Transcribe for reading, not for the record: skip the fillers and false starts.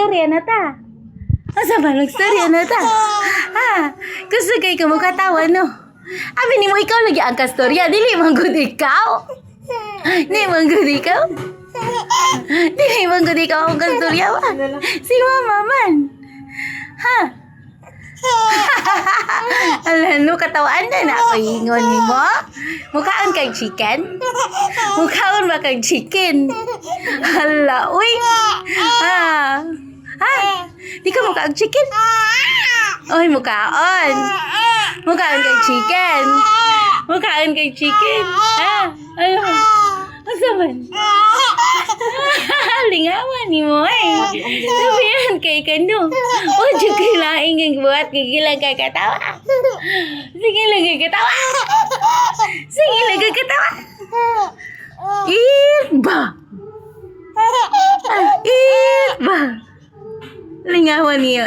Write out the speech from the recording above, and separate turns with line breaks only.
Storya na ta. Asa ba nagstorya na ta? Ha? Gusto kay ka mo katawa, no? Abi ni mo ikaw lagi ang kastorya. Dili man gud ikaw. Dili man gud ikaw. Dili man gud ikaw ang kastorya ba? Si mama man. Ha? Alano, katawaan na na ako ingon ni mo. Mukhaon kag chicken? Mukhaon ba kag chicken? Hala, uy. Ha? Ha? Di ka mukhaon chicken? Uy, mukhaon. Mukhaon kag chicken. Mukhaon kag chicken. Ha? Ano? Asa man? Lingawan ni mo eh. Sabihan kay kano. O, dyan kailaing ang buhat. Gigilang ka katawa. Sige lang ka katawa. Sige lang ka katawa. Iba. Iba. Lingawan niyo.